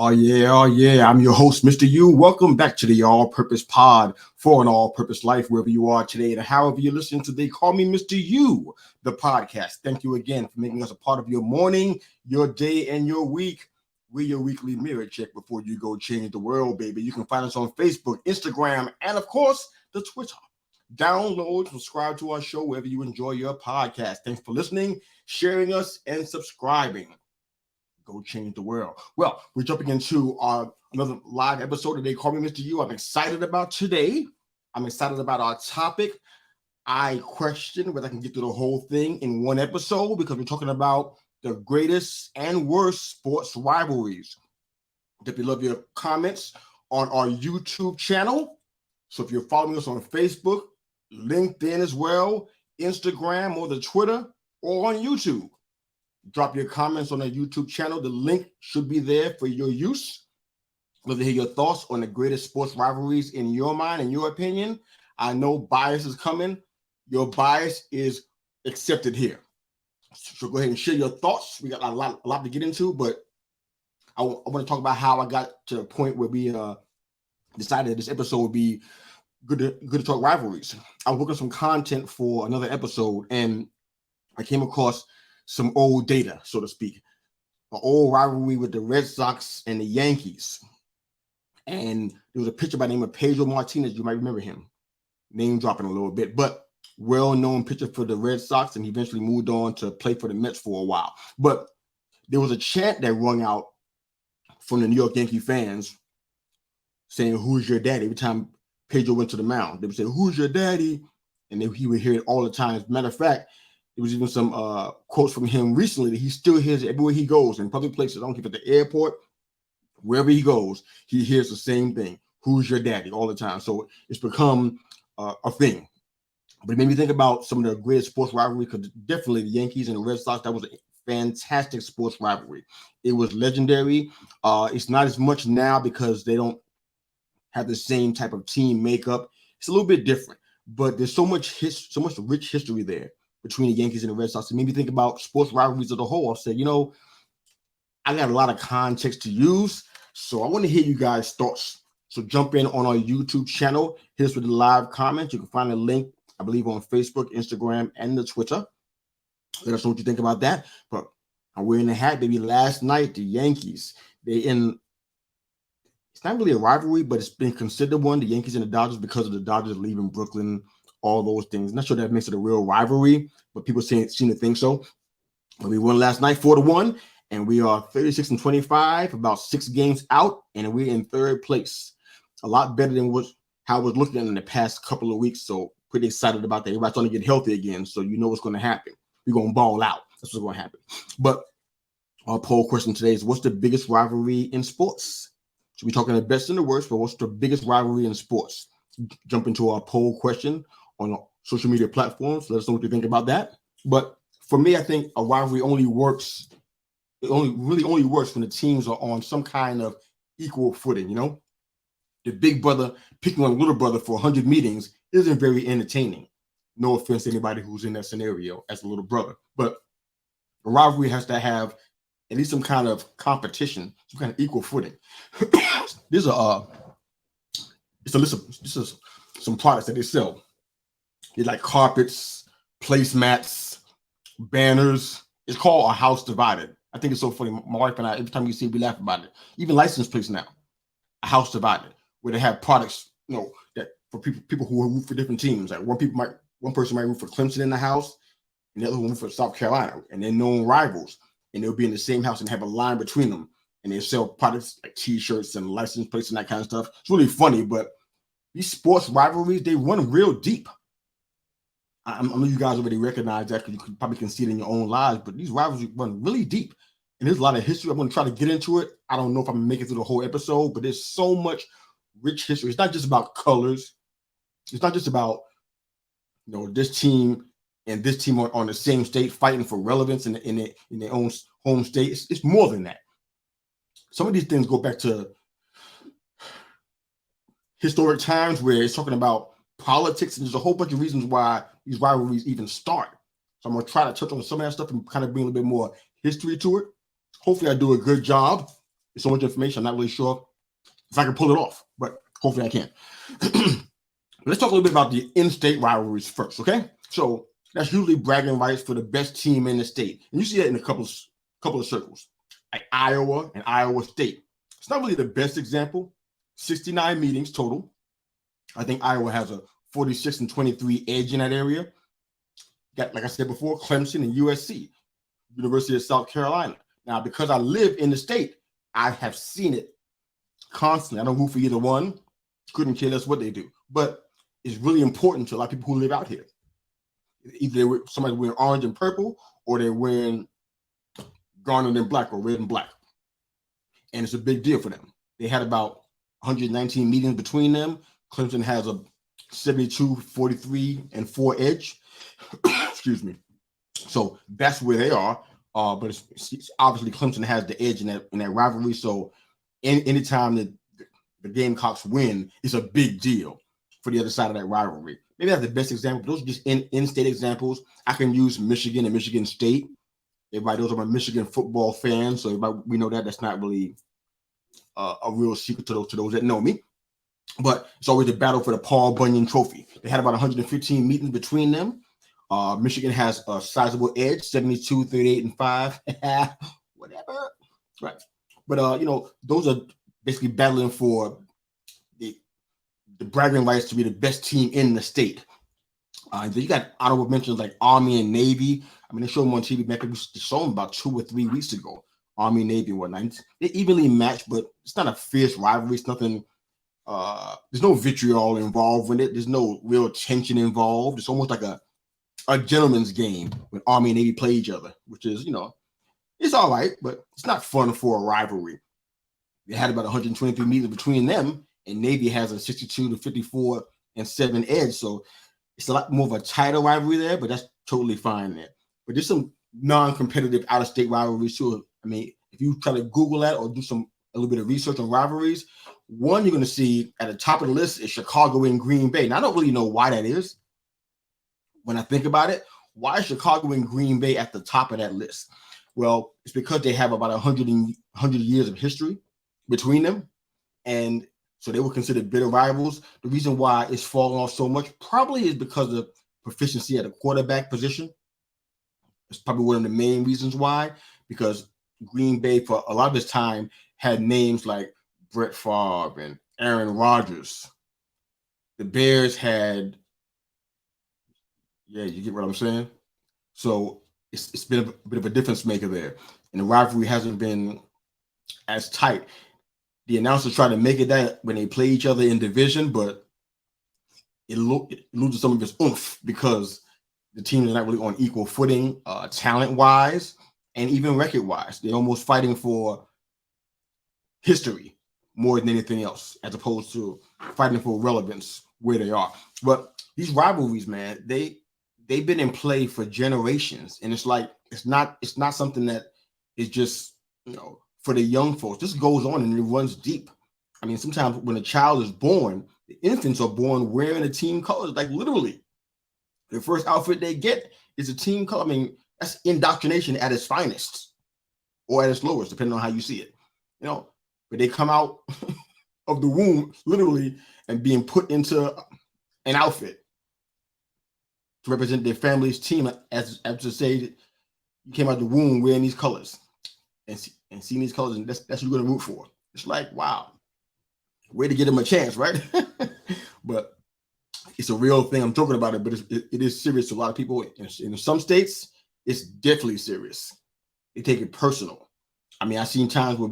Oh yeah. I'm your host, Mr. U. Welcome back to the All Purpose Pod for an All Purpose Life, wherever you are today and however you're listening to. They call me Mr. U, the podcast. Thank you again for making us a part of your morning, your day, and your week. We're your weekly mirror check before you go change the world, baby. You can find us on Facebook, Instagram, and of course, the Twitter. Download, subscribe to our show wherever you enjoy your podcast. Thanks for listening, sharing us, and subscribing. Go change the world. Well, we're jumping into another live episode today. Call me Mr. U. I'm excited about today. I'm excited about our topic. I question whether I can get through the whole thing in one episode because we're talking about the greatest and worst sports rivalries. If you love your comments on our YouTube channel. So if you're following us on Facebook, LinkedIn as well, Instagram or the Twitter or on YouTube. Drop your comments on our YouTube channel. The link should be there for your use. Love to hear your thoughts on the greatest sports rivalries in your mind and your opinion. I know bias is coming. Your bias is accepted here. So go ahead and share your thoughts. We got a lot to get into, but I want to talk about how I got to the point where we decided this episode would be good to talk rivalries. I was working some content for another episode, and I came across some old data, so to speak, an old rivalry with the Red Sox and the Yankees. And there was a pitcher by the name of Pedro Martinez. You might remember him. Name dropping a little bit, but well-known pitcher for the Red Sox, and he eventually moved on to play for the Mets for a while. But there was a chant that rung out from the New York Yankee fans saying, "Who's your daddy?" Every time Pedro went to the mound, they would say, "Who's your daddy?" And then he would hear it all the time. As a matter of fact, there was even some quotes from him recently that he still hears it everywhere he goes in public places. I don't care if at the airport, wherever he goes, he hears the same thing. "Who's your daddy?" all the time. So it's become a thing. But it made me think about some of the greatest sports rivalry, because definitely the Yankees and the Red Sox, that was a fantastic sports rivalry. It was legendary. It's not as much now because they don't have the same type of team makeup. It's a little bit different, but there's so much rich history there between the Yankees and the Red Sox. It made me think about sports rivalries as a whole. I said, I got a lot of context to use, so I want to hear you guys' thoughts. So jump in on our YouTube channel. Hit us with the live comments. You can find a link, I believe, on Facebook, Instagram, and the Twitter. Let us know what you think about that. But I'm wearing the hat, baby. Last night, the Yankees, it's not really a rivalry, but it's been considered one, the Yankees and the Dodgers, because of the Dodgers leaving Brooklyn, all those things. Not sure that makes it a real rivalry, but people seem to think so. But we won last night 4-1, and we are 36-25, about 6 games out, and we're in third place. A lot better than how it was looking in the past couple of weeks. So pretty excited about that. Everybody's trying to get healthy again, so you know what's going to happen. We're going to ball out. That's what's going to happen. But our poll question today is, what's the biggest rivalry in sports? So we're talking the best and the worst, but what's the biggest rivalry in sports? Jump into our poll question on social media platforms. Let us know what you think about that. But for me, I think a rivalry only works. It only works when the teams are on some kind of equal footing. The big brother picking on little brother for 100 meetings isn't very entertaining. No offense to anybody who's in that scenario as a little brother, but a rivalry has to have at least some kind of competition, some kind of equal footing. This is some products that they sell. They like carpets, placemats, banners. It's called A House Divided. I think it's so funny. My wife and I, every time we see it, we laugh about it. Even license plates now, A House Divided, where they have products, that for people who root for different teams. Like one person might root for Clemson in the house, and the other one root for South Carolina, and they're known rivals, and they'll be in the same house and have a line between them, and they sell products like T-shirts and license plates and that kind of stuff. It's really funny, but these sports rivalries, they run real deep. I know you guys already recognize that because you probably can see it in your own lives, but these rivalries run really deep. And there's a lot of history. I'm going to try to get into it. I don't know if I'm going to make it through the whole episode, but there's so much rich history. It's not just about colors. It's not just about, this team and this team on the same state fighting for relevance in their own home state. It's more than that. Some of these things go back to historic times where it's talking about politics, and there's a whole bunch of reasons why these rivalries even start. So I'm going to try to touch on some of that stuff and kind of bring a little bit more history to it. Hopefully I do a good job. It's so much information. I'm not really sure if I can pull it off, but hopefully I can. Let's talk a little bit about the in-state rivalries first, okay? So that's usually bragging rights for the best team in the state. And you see that in a couple of circles, like Iowa and Iowa State. It's not really the best example. 69 meetings total. I think Iowa has a 46-23 edge in that area. Got, like I said before, Clemson and USC, University of South Carolina. Now, because I live in the state, I have seen it constantly. I don't root for either one. Couldn't care less what they do. But it's really important to a lot of people who live out here. Either somebody's wearing orange and purple, or they're wearing garnet and black, or red and black. And it's a big deal for them. They had about 119 meetings between them. Clemson has a 72-43-4 edge. Excuse me. So that's where they are. But it's obviously Clemson has the edge in that rivalry. So anytime that the Gamecocks win, it's a big deal for the other side of that rivalry. Maybe that's the best example. Those are just in-state examples. I can use Michigan and Michigan State. Everybody knows I'm a Michigan football fan, so we know that's not really a real secret to those that know me. But it's always a battle for the Paul Bunyan Trophy. They had about 115 meetings between them. Michigan has a sizable edge, 72-38-5. Whatever. Right. But those are basically battling for the bragging rights to be the best team in the state. You got honorable mentions like Army and Navy. I mean, they showed them on TV. Maybe we saw them about 2 or 3 weeks ago. Army, Navy, and whatnot. They evenly matched, but it's not a fierce rivalry. It's nothing. There's no vitriol involved in it. There's no real tension involved. It's almost like a gentleman's game when Army and Navy play each other, which is, it's all right, but it's not fun for a rivalry. They had about 123 meetings between them, and Navy has a 62-54-7 edge. So it's a lot more of a tighter rivalry there, but that's totally fine there. But there's some non-competitive out-of-state rivalries too. I mean, if you try to Google that or do a little bit of research on rivalries, one you're going to see at the top of the list is Chicago and Green Bay. Now, I don't really know why that is. When I think about it, why is Chicago and Green Bay at the top of that list? Well, it's because they have about 100 years of history between them. And so they were considered bitter rivals. The reason why it's fallen off so much probably is because of proficiency at the quarterback position. It's probably one of the main reasons why, because Green Bay for a lot of this time had names like Brett Favre and Aaron Rodgers. The Bears had, you get what I'm saying? So it's been a bit of a difference maker there. And the rivalry hasn't been as tight. The announcers try to make it that when they play each other in division, but it loses some of its oomph because the teams are not really on equal footing, talent-wise, and even record-wise. They're almost fighting for history more than anything else, as opposed to fighting for relevance where they are. But these rivalries, man, they've been in play for generations, and it's not something that is just for the young folks. This goes on and it runs deep. I mean, sometimes when a child is born, the infants are born wearing the team colors, like literally. The first outfit they get is a team color. I mean, that's indoctrination at its finest or at its lowest, depending on how you see it. But they come out of the womb literally and being put into an outfit to represent their family's team, as to say that you came out of the womb wearing these colors and seeing these colors, and that's what you're going to root for. It's like, wow, way to give them a chance, right? But it's a real thing. I'm talking about it, but it is serious to a lot of people. In some states, it's definitely serious. They take it personal. I mean, I've seen times where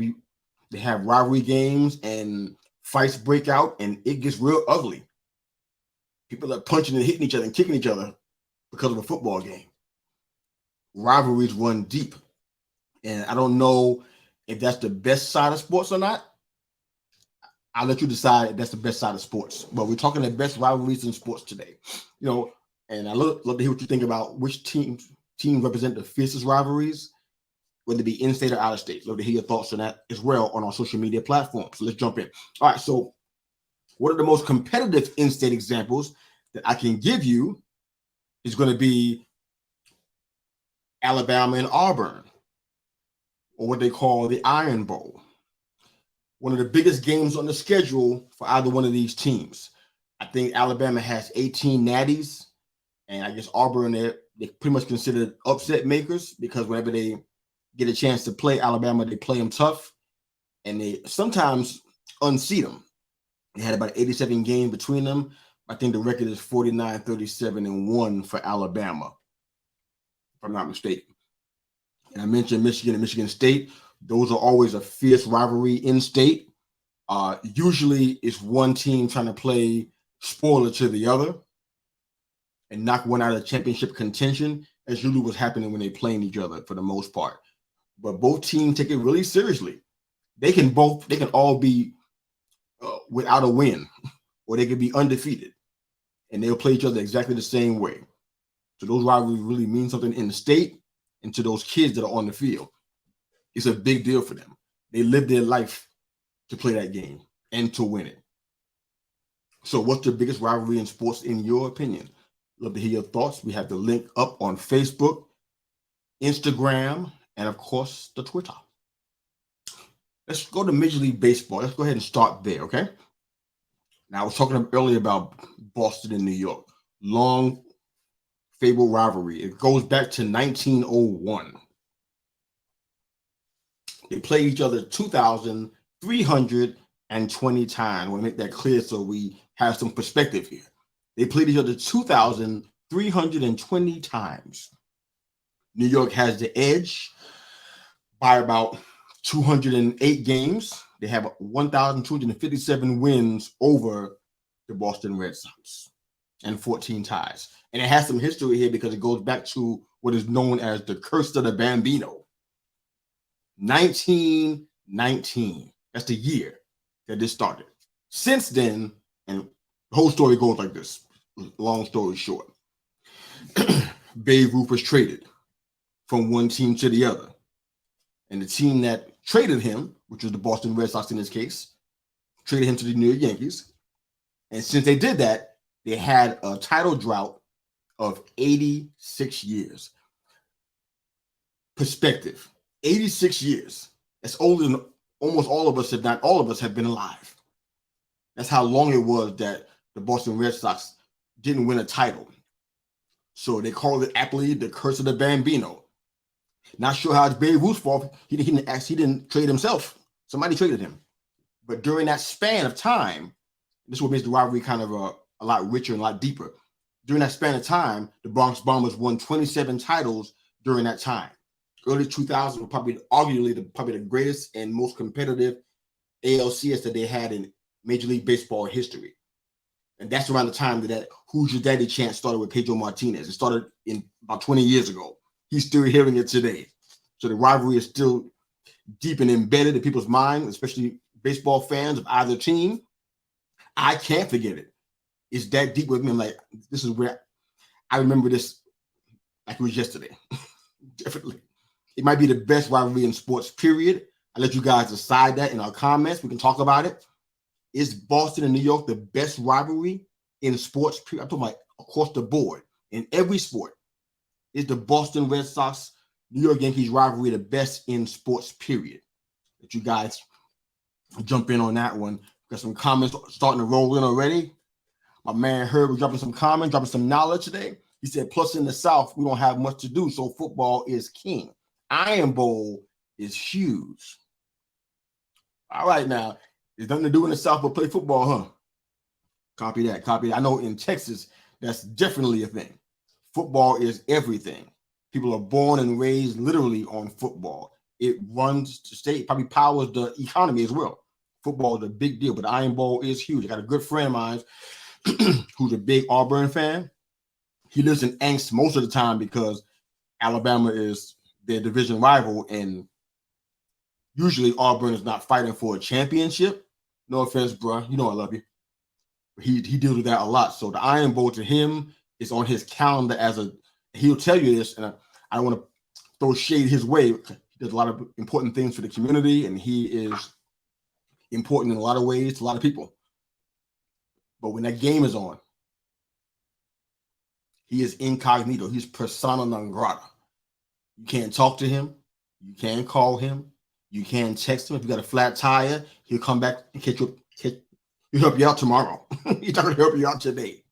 they have rivalry games and fights break out, and it gets real ugly. People are punching and hitting each other and kicking each other because of a football game. Rivalries run deep. And I don't know if that's the best side of sports or not. I'll let you decide if that's the best side of sports. But we're talking the best rivalries in sports today. And I love to hear what you think about which teams represent the fiercest rivalries, whether it be in-state or out-of-state. Love to hear your thoughts on that as well on our social media platforms. So let's jump in. All right, so one of the most competitive in-state examples that I can give you is going to be Alabama and Auburn, or what they call the Iron Bowl. one of the biggest games on the schedule for either one of these teams. I think Alabama has 18 natties, and I guess Auburn, they pretty much considered upset makers because whenever they get a chance to play Alabama, they play them tough, and they sometimes unseat them. They had about 87 games between them. I think the record is 49, 37, and 1 for Alabama, if I'm not mistaken. And I mentioned Michigan and Michigan State. Those are always a fierce rivalry in state. Usually it's one team trying to play spoiler to the other and knock one out of championship contention, as usually what's happening when they playing each other for the most part. But both teams take it really seriously. They can all be without a win, or they could be undefeated, and they'll play each other exactly the same way. So those rivalries really mean something in the state and to those kids that are on the field. It's a big deal for them. They live their life to play that game and to win it. So what's the biggest rivalry in sports in your opinion? Love to hear your thoughts. We have the link up on Facebook, Instagram, and of course, the Twitter. Let's go to Major League Baseball. Let's go ahead and start there, okay? Now, I was talking earlier about Boston and New York. Long, fabled rivalry. It goes back to 1901. They played each other 2,320 times. I want to make that clear so we have some perspective here. They played each other 2,320 times. New York has the edge by about 208 games. They have 1,257 wins over the Boston Red Sox and 14 ties. And it has some history here because it goes back to what is known as the curse of the Bambino. 1919. That's the year that this started. Since then, and the whole story goes like this, long story short. Babe Ruth was traded from one team to the other. And the team that traded him, which was the Boston Red Sox in this case, traded him to the New York Yankees. And since they did that, they had a title drought of 86 years. Perspective, 86 years. That's older than almost all of us, if not all of us, have been alive. That's how long it was that the Boston Red Sox didn't win a title. So they called it aptly the curse of the Bambino. Not sure how it's Babe Ruth's fault. He didn't trade himself. Somebody traded him. But during that span of time, this is what makes the rivalry kind of a lot richer and a lot deeper. During that span of time, the Bronx Bombers won 27 titles during that time. Early 2000s were probably arguably the greatest and most competitive ALCS that they had in Major League Baseball history. And that's around the time that Who's Your Daddy chant started with Pedro Martinez. It started in about 20 years ago. He's still hearing it today. So the rivalry is still deep and embedded in people's minds, especially baseball fans of either team. I can't forget it. It's that deep with me. I'm like, this is where I remember this like it was yesterday. Definitely. It might be the best rivalry in sports, period. I'll let you guys decide that in our comments. We can talk about it. Is Boston and New York the best rivalry in sports, period? I'm talking about across the board in every sport. Is the Boston Red Sox, New York Yankees rivalry the best in sports, period? Let you guys jump in on that one. Got some comments starting to roll in already. My man Herb was dropping some comments, dropping some knowledge today. He said, plus in the South, we don't have much to do, so football is king. Iron Bowl is huge. All right, now, there's nothing to do in the South but play football, huh? Copy that, copy that. I know in Texas, that's definitely a thing. Football is everything. People are born and raised literally on football. It runs the state, probably powers the economy as well. Football is a big deal, but the Iron Bowl is huge. I got a good friend of mine who's a big Auburn fan. He lives in angst most of the time because Alabama is their division rival, and usually Auburn is not fighting for a championship. No offense, bro. You know I love you. But he deals with that a lot. So the Iron Bowl to him is on his calendar he'll tell you this, and I don't want to throw shade his way. He does a lot of important things for the community, and he is important in a lot of ways to a lot of people. But when that game is on, he is incognito. He's persona non grata. You can't talk to him. You can't call him. You can text him if you got a flat tire. He'll come back and he'll help you out tomorrow. He's not going to help you out today.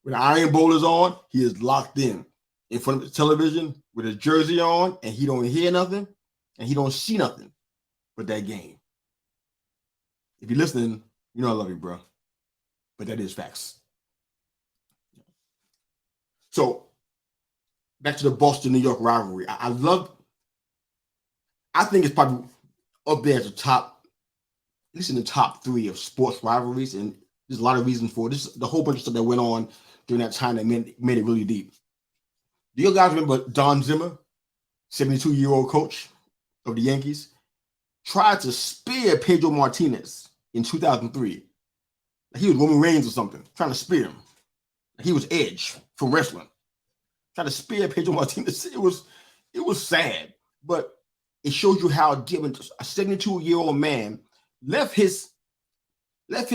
When the Iron Bowl is on, he is locked in front of the television with his jersey on, and he don't hear nothing, and he don't see nothing but that game. If you're listening, you know I love you, bro. But that is facts. So back to the Boston-New York rivalry. I think it's probably up there as the top, at least in the top 3 of sports rivalries, and there's a lot of reasons for it. This is the whole bunch of stuff that went on during that time that made it really deep. Do you guys remember Don Zimmer, 72-year-old coach of the Yankees, tried to spear Pedro Martinez in 2003? He was Roman Reigns or something, trying to spear him. He was Edge from wrestling, trying to spear Pedro Martinez. It was sad, but it shows you how different a 72-year-old man left his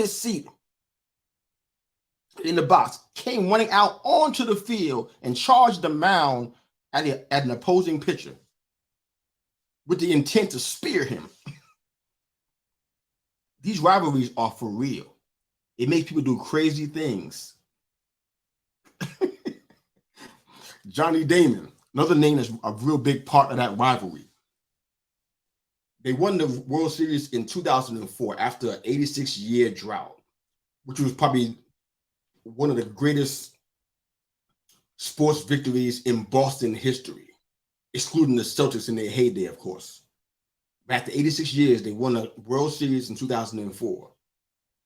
seat in the box, came running out onto the field and charged the mound at an opposing pitcher with the intent to spear him. These rivalries are for real. It makes people do crazy things. Johnny Damon, another name that's a real big part of that rivalry. They won the World Series in 2004 after an 86-year drought, which was probably one of the greatest sports victories in Boston history, excluding the Celtics in their heyday, of course. After 86 years, they won the World Series in 2004.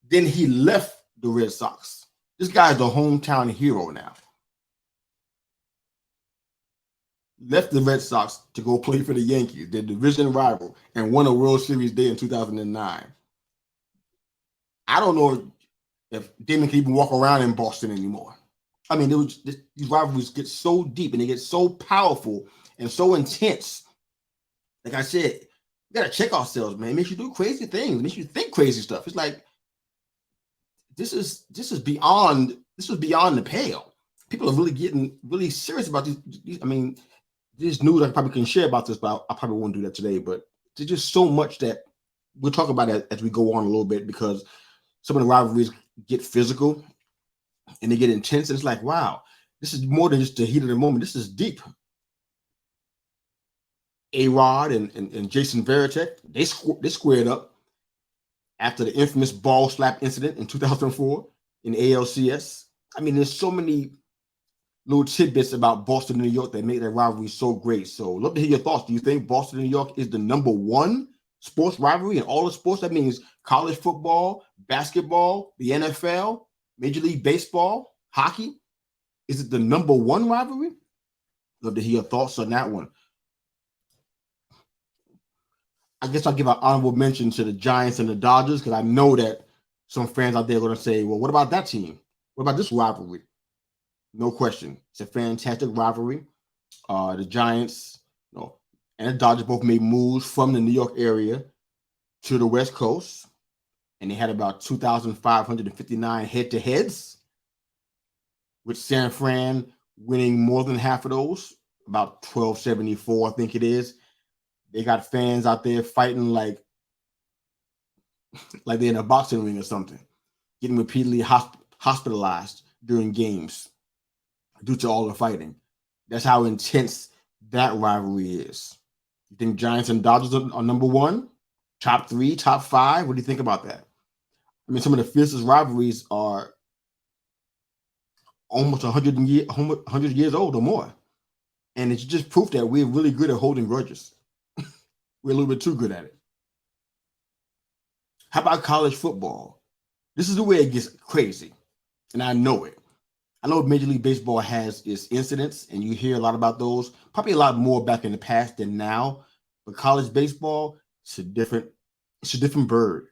Then he left the Red Sox. This guy is the hometown hero now. Left the Red Sox to go play for the Yankees, their division rival, and won a World Series there in 2009. I don't know if Damon can even walk around in Boston anymore. I mean, these rivalries get so deep and they get so powerful and so intense. Like I said, we got to check ourselves, man. It makes you do crazy things. It makes you think crazy stuff. It's like, this is beyond the pale. People are really getting really serious about these. I mean, there's news I probably can share about this, but I probably won't do that today. But there's just so much that we'll talk about it as we go on a little bit, because some of the rivalries get physical and they get intense. And it's like, wow, this is more than just the heat of the moment. This is deep. A-Rod and Jason Varitek, they squared up after the infamous ball slap incident in 2004 in ALCS. I mean, there's so many little tidbits about Boston and New York that make that rivalry so great. So love to hear your thoughts. Do you think Boston and New York is the #1 sports rivalry in all of sports? That means college football, basketball, the NFL, Major League Baseball, hockey. Is it the #1 rivalry? Love to hear your thoughts on that one. I guess I'll give an honorable mention to the Giants and the Dodgers, because I know that some fans out there are going to say, well, what about that team? What about this rivalry? No question. It's a fantastic rivalry. The Giants, and the Dodgers both made moves from the New York area to the West Coast, and they had about 2,559 head-to-heads, with San Fran winning more than half of those, about 1,274, I think it is. They got fans out there fighting like they're in a boxing ring or something, getting repeatedly hospitalized during games due to all the fighting. That's how intense that rivalry is. You think Giants and Dodgers are #1? Top 3, top 5? What do you think about that? I mean, some of the fiercest rivalries are almost 100 years old or more. And it's just proof that we're really good at holding grudges. We're a little bit too good at it. How about college football? This is the way it gets crazy, and I know it. I know Major League Baseball has its incidents, and you hear a lot about those, probably a lot more back in the past than now. But college baseball, it's a different bird.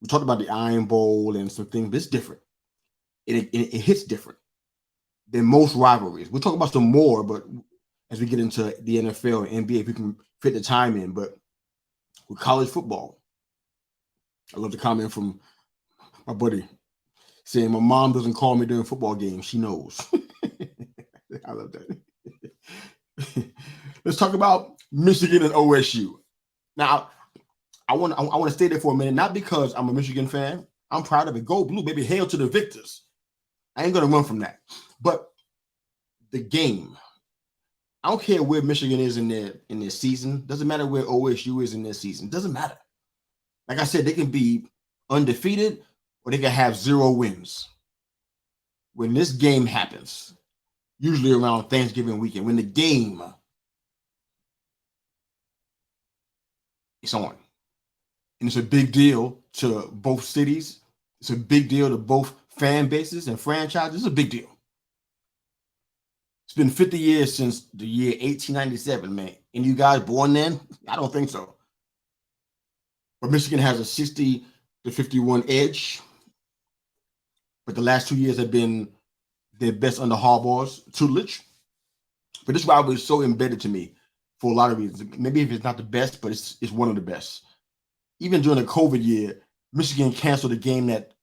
We talked about the Iron Bowl and some things, but it's different. It hits different than most rivalries. We'll talk about some more, but as we get into the NFL and NBA, if we can fit the time in. But with college football, I love the comment from my buddy saying, my mom doesn't call me during football games. She knows. I love that. Let's talk about Michigan and OSU. Now, I want to stay there for a minute, not because I'm a Michigan fan. I'm proud of it. Go blue, baby. Hail to the victors. I ain't gonna run from that. But the game, I don't care where Michigan is in their season. Doesn't matter where OSU is in their season. Doesn't matter. Like I said, they can be undefeated or they can have 0 wins. When this game happens, usually around Thanksgiving weekend, when the game is on, and it's a big deal to both cities. It's a big deal to both fan bases and franchises. It's a big deal. It's been 50 years since the year 1897, man. And you guys born then? I don't think so. But Michigan has a 60-51 edge. But the last 2 years have been their best under Harbaugh's tutelage. But this rivalry is so embedded to me for a lot of reasons. Maybe if it's not the best, but it's one of the best. Even during the COVID year, Michigan canceled a game that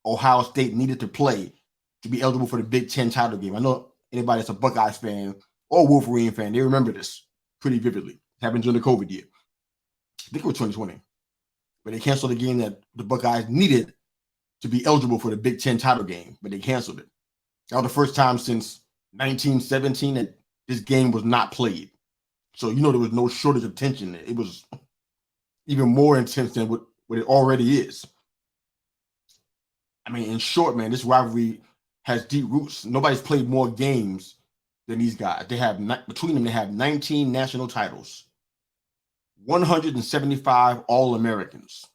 Ohio State needed to play to be eligible for the Big Ten title game. I know anybody that's a Buckeyes fan or Wolverine fan, they remember this pretty vividly. It happened during the COVID year. I think it was 2020. But they canceled a game that the Buckeyes needed to be eligible for the Big Ten title game, but they canceled it. That was the first time since 1917 that this game was not played. So, there was no shortage of tension. It was even more intense than what it already is. I mean, in short, man, this rivalry has deep roots. Nobody's played more games than these guys. Between them, they have 19 national titles, 175 All-Americans,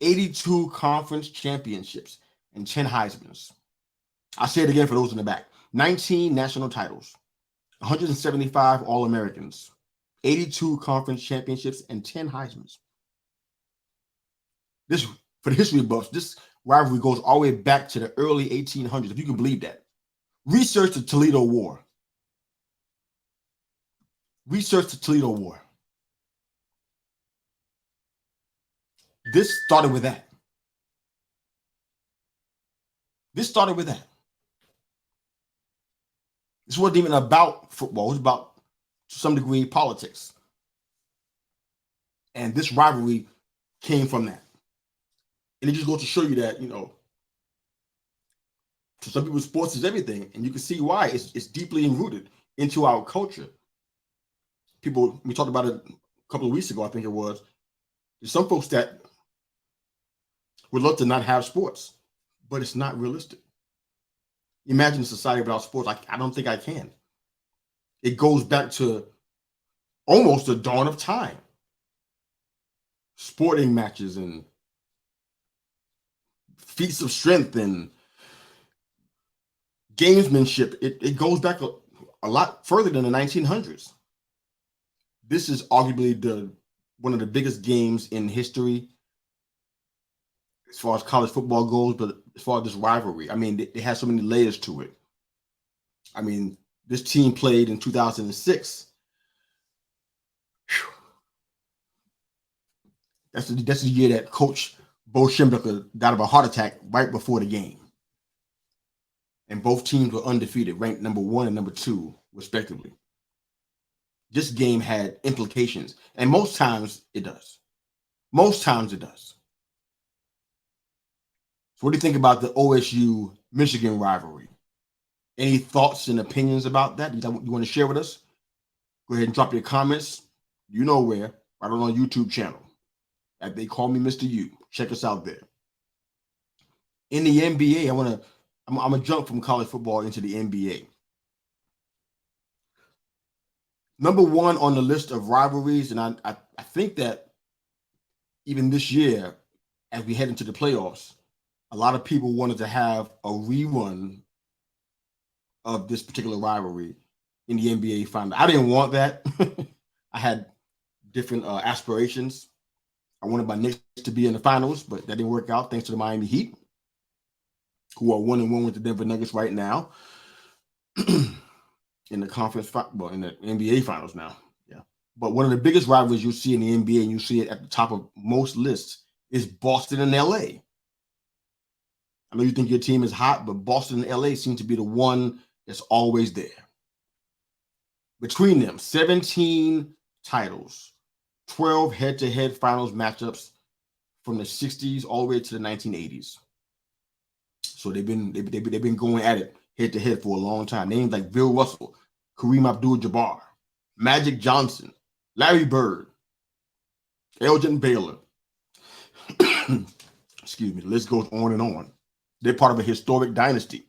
82 conference championships, and 10 Heismans. I'll say it again for those in the back. 19 national titles, 175 All-Americans, 82 conference championships, and 10 Heismans. This, for the history buffs, this rivalry goes all the way back to the early 1800s, if you can believe that. Research the Toledo War. Research the Toledo War. This started with that. This wasn't even about football. It was about, to some degree, politics. And this rivalry came from that. And it just goes to show you that, to some people, sports is everything. And you can see why. It's deeply rooted into our culture. People, we talked about it a couple of weeks ago, I think it was. There's some folks that would love to not have sports, but it's not realistic. Imagine a society without sports. I don't think I can. It goes back to almost the dawn of time. Sporting matches and feats of strength and gamesmanship. It goes back a lot further than the 1900s. This is arguably one of the biggest games in history as far as college football goes, but as far as this rivalry, I mean, it has so many layers to it. I mean, this team played in 2006. Whew. That's the year that Coach Bo Schembechler died of a heart attack right before the game. And both teams were undefeated, ranked number 1 and number 2, respectively. This game had implications, and most times it does. So what do you think about the OSU-Michigan rivalry? Any thoughts and opinions about that you want to share with us? Go ahead and drop your comments. You know where, right on our YouTube channel. They call me Mr. U. Check us out there. In the NBA, I'm gonna jump from college football into the NBA. Number 1 on the list of rivalries, and I think that even this year, as we head into the playoffs, a lot of people wanted to have a rerun of this particular rivalry in the NBA final. I didn't want that. I had different aspirations. I wanted my Knicks to be in the finals, but that didn't work out thanks to the Miami Heat, who are 1-1 with the Denver Nuggets right now in the in the NBA finals now. Yeah. But one of the biggest rivalries you'll see in the NBA, and you see it at the top of most lists, is Boston and LA. I know you think your team is hot, but Boston and LA seem to be the one that's always there. Between them, 17 titles, 12 head-to-head finals matchups from the 60s all the way to the 1980s. So they've been going at it head-to-head for a long time. Names like Bill Russell, Kareem Abdul-Jabbar, Magic Johnson, Larry Bird, Elgin Baylor. Excuse me, the list goes on and on. They're part of a historic dynasty.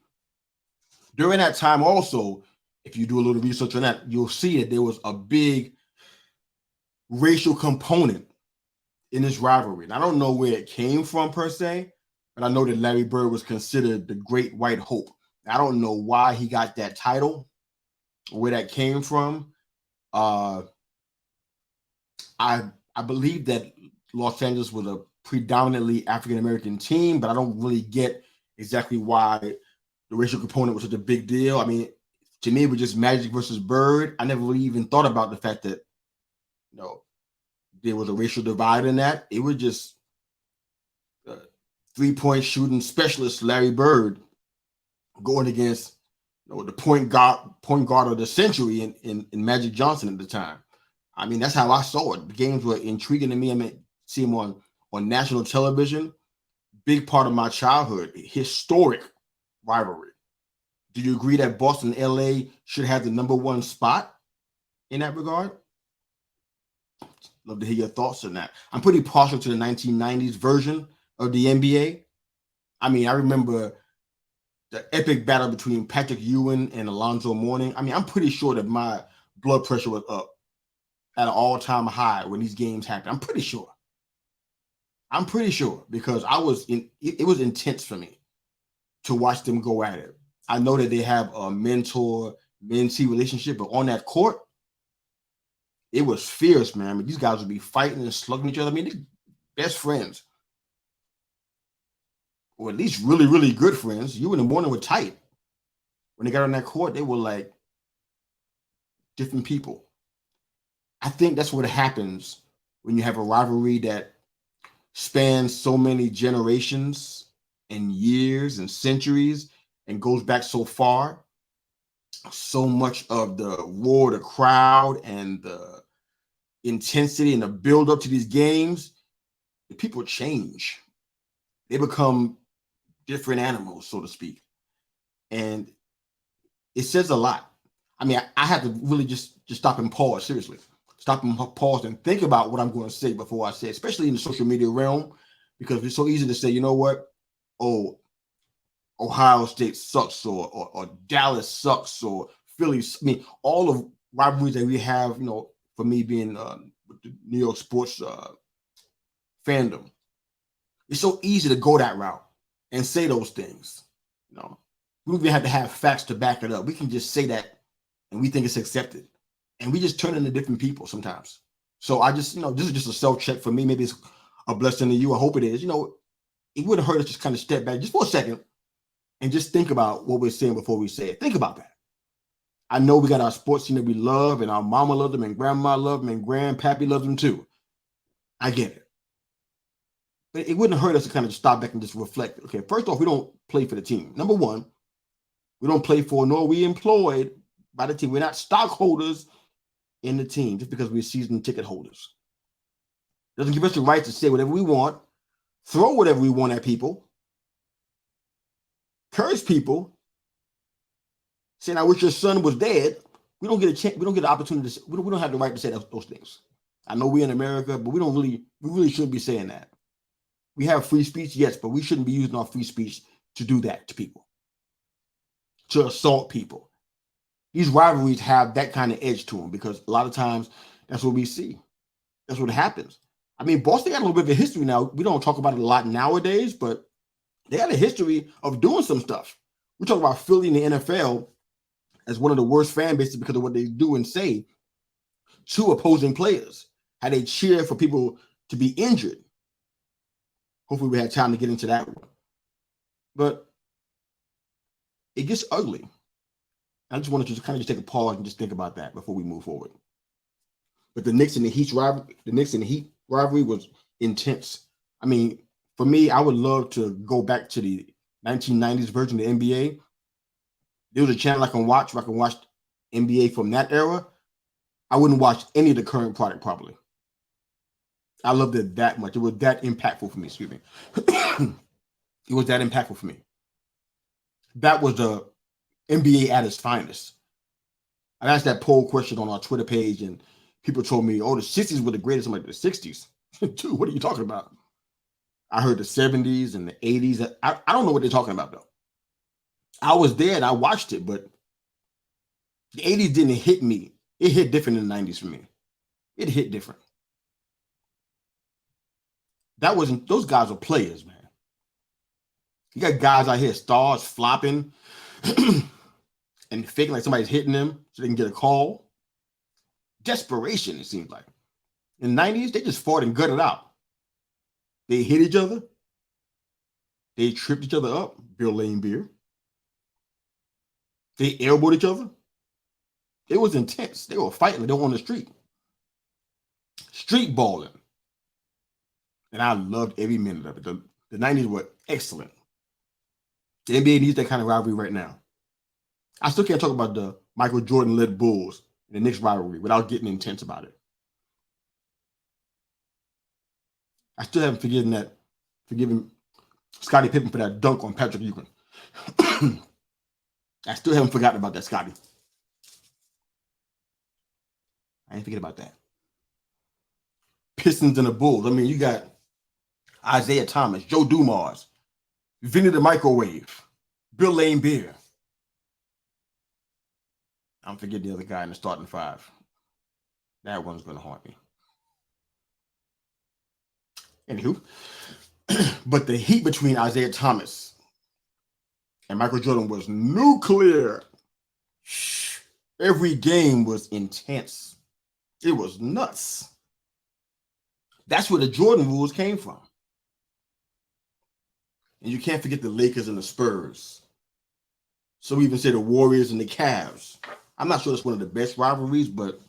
During that time also, if you do a little research on that, you'll see that there was a big racial component in this rivalry. And I don't know where it came from per se, but I know that Larry Bird was considered the great white hope. I don't know why he got that title, where that came from. I believe that Los Angeles was a predominantly African-American team, but I don't really get exactly why the racial component was such a big deal. I mean, to me, it was just Magic versus Bird. I never really even thought about the fact that, there was a racial divide in that. It was just three-point shooting specialist Larry Bird going against the point guard of the century in Magic Johnson at the time. I mean, that's how I saw it. The games were intriguing to me. I mean, see them on national television. Big part of my childhood. Historic rivalry. Do you agree that Boston and LA should have the #1 spot in that regard? Love to hear your thoughts on that. I'm pretty partial to the 1990s version of the NBA. I mean, I remember the epic battle between Patrick Ewing and Alonzo Mourning. I mean, I'm pretty sure that my blood pressure was up at an all-time high when these games happened. I'm pretty sure because it was intense for me to watch them go at it. I know that they have a mentor-mentee relationship, but on that court, it was fierce, man. I mean, these guys would be fighting and slugging each other. I mean, they're best friends, or at least really, really good friends. You and the Mourning were tight. When they got on that court, they were like different people. I think that's what happens when you have a rivalry that spans so many generations and years and centuries and goes back so far. So much of the roar, the crowd, and the intensity and the build up to these games, the people change. They become different animals, so to speak. And it says a lot. I mean, I have to really just stop and pause, seriously. Stop and pause and think about what I'm going to say before I say it, especially in the social media realm, because it's so easy to say, you know what? Oh, Ohio State sucks, or Dallas sucks, or Philly. I mean, all of rivalries that we have, for me being with the New York sports fandom, it's so easy to go that route and say those things. We don't even have to have facts to back it up. We can just say that, and we think it's accepted, and we just turn into different people sometimes. So I just, this is just a self-check for me. Maybe it's a blessing to you. I hope it is. It wouldn't hurt us just kind of step back just for a second and just think about what we're saying before we say it. Think about that. I know we got our sports team that we love, and our mama loves them, and grandma loves them, and grandpappy loves them too. I get it. But it wouldn't hurt us to kind of just stop back and just reflect. Okay, first off, we don't play for the team. Number one, we don't play for, nor are we employed by the team. We're not stockholders in the team just because we're season ticket holders. Doesn't give us the right to say whatever we want, throw whatever we want at people, curse people, saying, I wish your son was dead. We don't get a chance. We don't get the opportunity to. We don't have the right to say those things. I know we're in America, but we really shouldn't be saying that. We have free speech, yes, but we shouldn't be using our free speech to do that to people, to assault people. These rivalries have that kind of edge to them because a lot of times that's what we see. That's what happens. I mean, Boston got a little bit of a history now. We don't talk about it a lot nowadays, but they had a history of doing some stuff. We talk about Philly in the NFL as one of the worst fan bases because of what they do and say to opposing players, how they cheer for people to be injured. Hopefully we had time to get into that one. But it gets ugly. I just wanted to kind of just take a pause and just think about that before we move forward. But the Knicks and the Heat rivalry was intense. I mean, for me, I would love to go back to the 1990s version of the NBA. There was a channel I can watch where I can watch NBA from that era. I wouldn't watch any of the current product probably. I loved it that much. It was that impactful for me. Excuse me. It was that impactful for me. That was the NBA at its finest. I asked that poll question on our Twitter page, and people told me, "Oh, the '60s were the greatest." I'm like, the '60s, dude. What are you talking about? I heard the '70s and the '80s. I don't know what they're talking about though. I was there and I watched it, but the '80s didn't hit me. It hit different than the '90s for me. It hit different. That wasn't. Those guys were players, man. You got guys out here, stars flopping and faking like somebody's hitting them so they can get a call. Desperation, it seems like. In the '90s, they just fought and gutted out. They hit each other. They tripped each other up. Bill Lane beer. They elbowed each other. It was intense. They were fighting. They were on the street. Street balling. And I loved every minute of it. The '90s were excellent. The NBA needs that kind of rivalry right now. I still can't talk about the Michael Jordan-led Bulls and the Knicks rivalry without getting intense about it. I still haven't forgiven Scottie Pippen for that dunk on Patrick Ewing. I still haven't forgotten about that, Scottie. I ain't forget about that. Pistons and the Bulls. I mean, you got Isaiah Thomas, Joe Dumars, Vinny the Microwave, Bill Lane Beer. I'm forgetting the other guy in the starting five. That one's going to haunt me. Anywho, but the heat between Isaiah Thomas and Michael Jordan was nuclear. Every game was intense. It was nuts. That's where the Jordan rules came from. And you can't forget the Lakers and the Spurs. So we even say the Warriors and the Cavs. I'm not sure it's one of the best rivalries, but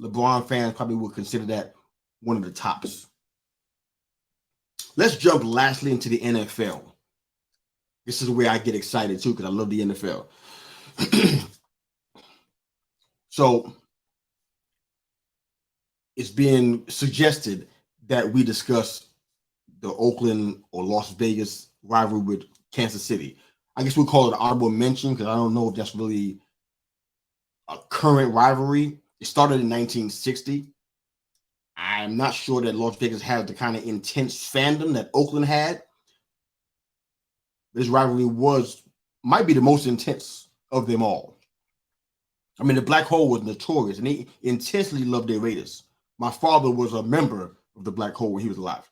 LeBron fans probably would consider that one of the tops. Let's jump lastly into the NFL. This is where I get excited too, because I love the NFL. So it's being suggested that we discuss the Oakland or Las Vegas rivalry with Kansas City. I guess we'll call it an honorable mention because I don't know if that's really a current rivalry. It started in 1960. I'm not sure that Las Vegas has the kind of intense fandom that Oakland had. This rivalry might be the most intense of them all. I mean, the Black Hole was notorious, and they intensely loved their Raiders. My father was a member of the Black Hole when he was alive.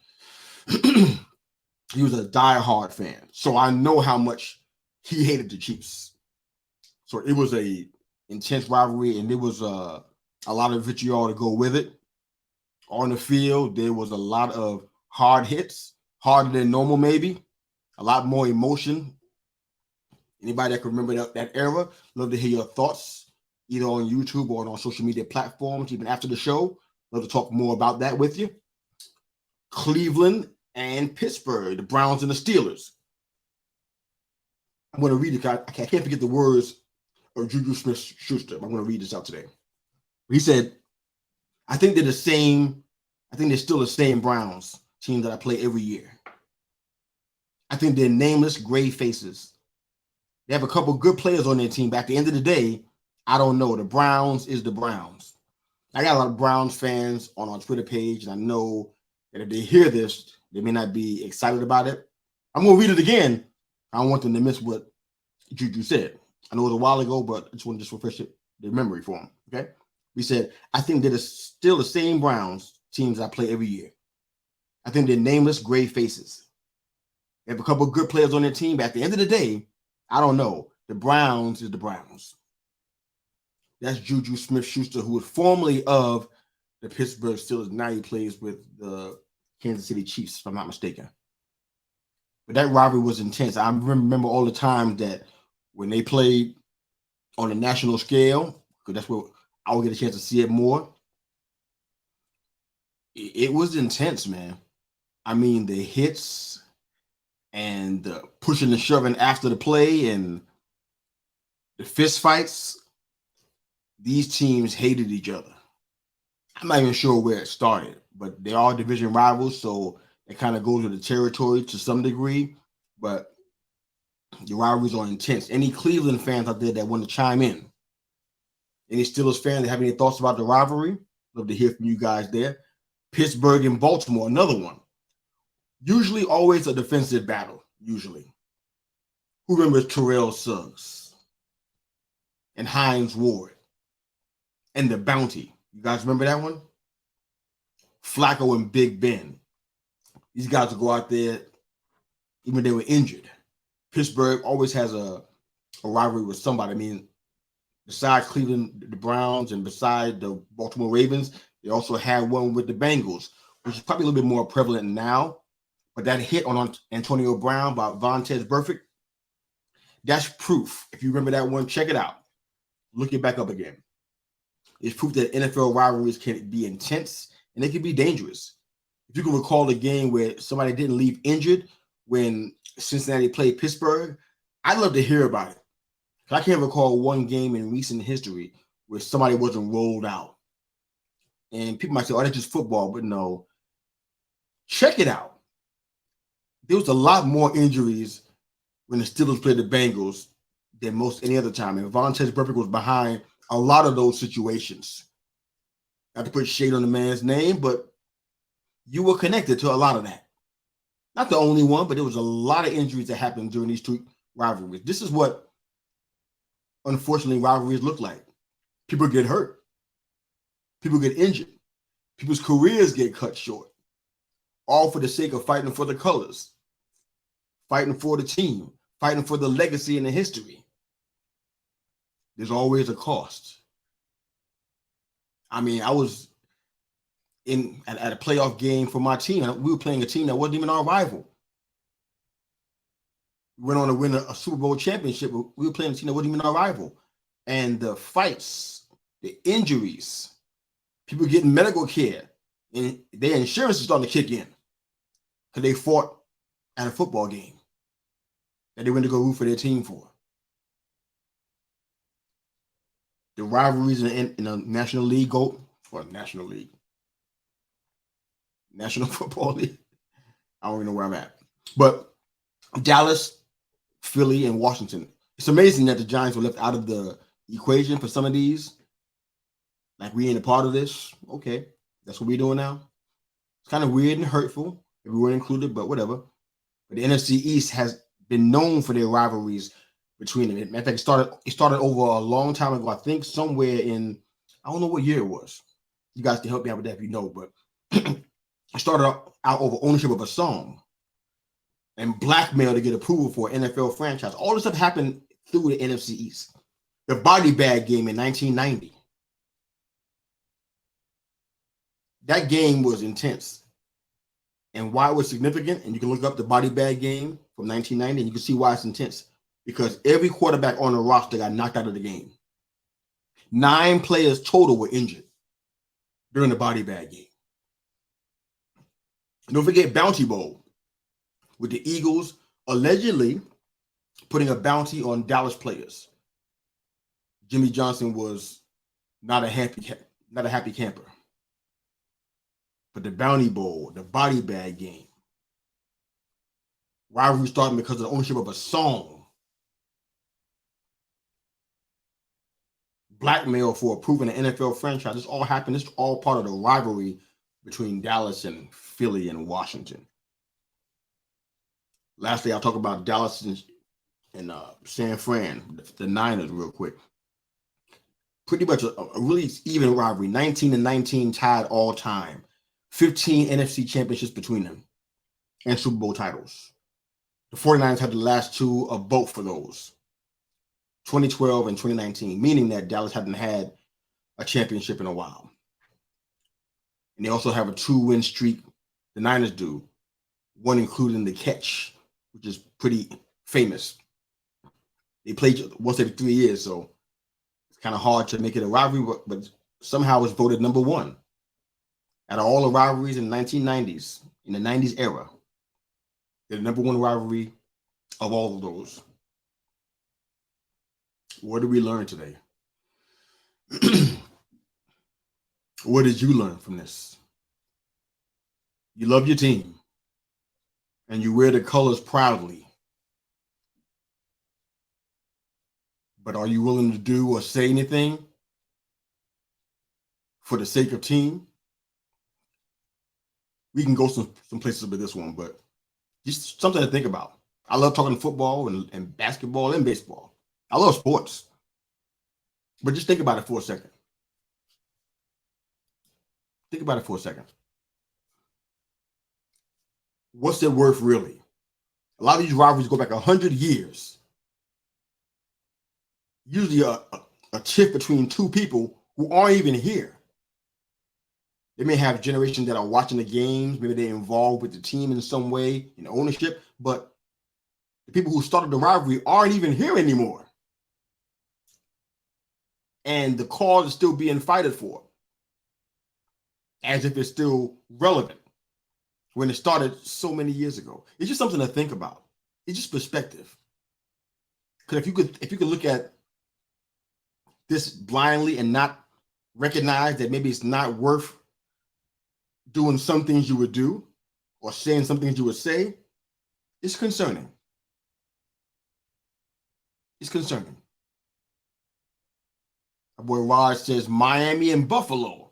He was a diehard fan, so I know how much he hated the Chiefs. So it was a intense rivalry, and there was a lot of vitriol to go with it. On the field, there was a lot of hard hits, harder than normal maybe, a lot more emotion. Anybody that can remember that era, love to hear your thoughts, either on YouTube or on social media platforms, even after the show. Love to talk more about that with you. Cleveland and Pittsburgh, the Browns and the Steelers. I'm going to read it. I can't forget the words of Juju Smith-Schuster. I'm going to read this out today. He said, I think they're the same. I think they're still the same Browns team that I play every year. I think they're nameless gray faces. They have a couple good players on their team, but at the end of the day, I don't know. The Browns is the Browns. I got a lot of Browns fans on our Twitter page, and I know that if they hear this, they may not be excited about it. I'm going to read it again. I don't want them to miss what Juju said. I know it was a while ago, but I just want to refresh their memory for them. Okay? We said, I think they're still the same Browns teams I play every year. I think they're nameless gray faces. They have a couple of good players on their team, but at the end of the day, I don't know. The Browns is the Browns. That's Juju Smith-Schuster, who was formerly of the Pittsburgh Steelers. Now he plays with the Kansas City Chiefs, if I'm not mistaken. But that rivalry was intense. I remember all the times that when they played on a national scale, because that's where I would get a chance to see it more. It was intense, man. I mean, the hits and the pushing and shoving after the play and the fist fights, these teams hated each other. I'm not even sure where it started, but they are division rivals, so it kind of goes with the territory to some degree. But the rivalries are intense. Any Cleveland fans out there that want to chime in? Any Steelers fans that have any thoughts about the rivalry? Love to hear from you guys there. Pittsburgh and Baltimore, another one. Usually always a defensive battle, usually. Who remembers Terrell Suggs and Hines Ward and the Bounty? You guys remember that one? Flacco and Big Ben. These guys will go out there even when they were injured. Pittsburgh always has a rivalry with somebody. I mean, besides Cleveland, the Browns, and beside the Baltimore Ravens, they also had one with the Bengals, which is probably a little bit more prevalent now. But that hit on Antonio Brown by Vontaze Burfict, that's proof. If you remember that one, check it out. Look it back up again. It's proof that NFL rivalries can be intense and they can be dangerous. If you can recall a game where somebody didn't leave injured when Cincinnati played Pittsburgh, I'd love to hear about it. I can't recall one game in recent history where somebody wasn't rolled out. And people might say, oh, that's just football, but no. Check it out. There was a lot more injuries when the Steelers played the Bengals than most any other time. And Vontaze Burfict was behind a lot of those situations. Not to put shade on the man's name, but you were connected to a lot of that. Not the only one, but there was a lot of injuries that happened during these two rivalries. This is what, unfortunately, rivalries look like. People get hurt. People get injured. People's careers get cut short. All for the sake of fighting for the colors, fighting for the team, fighting for the legacy and the history. There's always a cost. I mean, I was at a playoff game for my team. We were playing a team that wasn't even our rival. We went on to win a Super Bowl championship, but we were playing a team that wasn't even our rival. And the fights, the injuries, people getting medical care, and their insurance is starting to kick in because they fought at a football game that they went to go root for their team for. The rivalries in the National League National Football League. I don't even know where I'm at. But Dallas, Philly, and Washington. It's amazing that the Giants were left out of the equation for some of these. Like, we ain't a part of this. Okay, that's what we're doing now. It's kind of weird and hurtful if we weren't included, but whatever. But the NFC East has been known for their rivalries between them. Matter of fact, it started over a long time ago. I think somewhere in, I don't know what year it was. You guys can help me out with that if you know, but it started out over ownership of a song and blackmail to get approval for an NFL franchise. All this stuff happened through the NFC East. The body bag game in 1990. That game was intense. And why it was significant, and you can look up the body bag game from 1990, and you can see why it's intense. Because every quarterback on the roster got knocked out of the game. 9 players total were injured during the body bag game. And don't forget Bounty Bowl, with the Eagles allegedly putting a bounty on Dallas players. Jimmy Johnson was not a happy camper. But the Bounty Bowl, the body bag game, rivalry starting because of the ownership of a song. Blackmail for approving an NFL franchise. This all happened. This is all part of the rivalry between Dallas and Philly and Washington. Lastly, I'll talk about Dallas and San Fran, the Niners, real quick. Pretty much a really even rivalry. 19-19 tied all time. 15 NFC championships between them and Super Bowl titles. The 49ers had the last 2 of both of those. 2012 and 2019, meaning that Dallas hadn't had a championship in a while. And they also have a 2-win streak, the Niners do, one including the catch, which is pretty famous. They played once every 3 years, so it's kind of hard to make it a rivalry, but somehow it's voted number 1. Out of all the rivalries in the 1990s, in the 90s era, they're the number 1 rivalry of all of those. What did we learn today? What did you learn from this? You love your team and you wear the colors proudly. But are you willing to do or say anything for the sake of team? We can go some places with this one, but just something to think about. I love talking football and basketball and baseball. I love sports. But just think about it for a second. Think about it for a second. What's it worth really? A lot of these rivalries go back 100 years. Usually a tiff between two people who aren't even here. They may have generations that are watching the games. Maybe they're involved with the team in some way, in ownership. But the people who started the rivalry aren't even here anymore. And the cause is still being fighted for, as if it's still relevant when it started so many years ago. It's just something to think about. It's just perspective. Because if you could look at this blindly and not recognize that maybe it's not worth doing some things you would do or saying some things you would say, it's concerning. It's concerning. My boy Raj says Miami and Buffalo.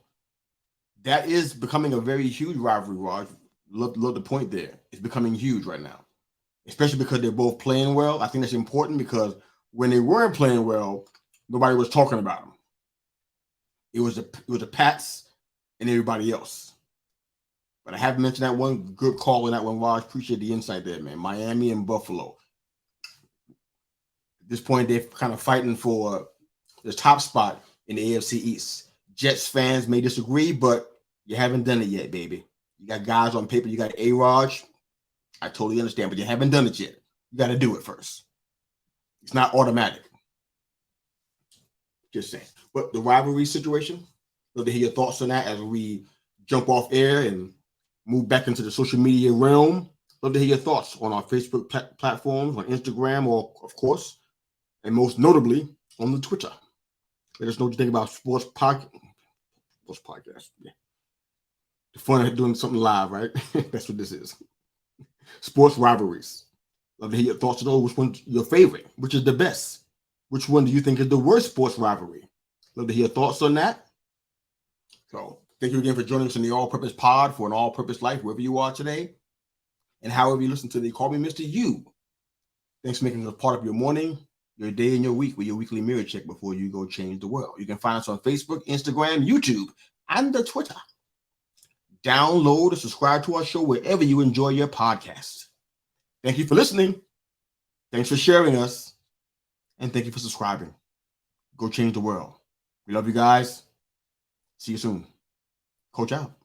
That is becoming a very huge rivalry, Raj. Love the point there. It's becoming huge right now, especially because they're both playing well. I think that's important because when they weren't playing well, nobody was talking about them. It was the Pats and everybody else. But I haven't mentioned that one. Good call on that one, Raj. Appreciate the insight there, man. Miami and Buffalo. At this point, they're kind of fighting for the top spot in the AFC East. Jets fans may disagree, but you haven't done it yet, baby. You got guys on paper. You got A-Raj. I totally understand, but you haven't done it yet. You got to do it first. It's not automatic. Just saying. But the rivalry situation, love to hear your thoughts on that as we jump off air and move back into the social media realm. Love to hear your thoughts on our Facebook platforms, on Instagram, or, of course, and most notably, on the Twitter. Let us know what you think about sports podcast. Yeah. The fun of doing something live, right? That's what this is. Sports rivalries. Love to hear your thoughts on those. Which one's your favorite? Which is the best? Which one do you think is the worst sports rivalry? Love to hear your thoughts on that. So thank you again for joining us in the All-Purpose Pod for an all-purpose life, wherever you are today. And however you listen to the Call Me Mr. You. Thanks for making us part of your morning, your day, and your week with your weekly mirror check before you go change the world. You can find us on Facebook, Instagram, YouTube, and the Twitter. Download and subscribe to our show wherever you enjoy your podcasts. Thank you for listening. Thanks for sharing us. And thank you for subscribing. Go change the world. We love you guys. See you soon. Coach out.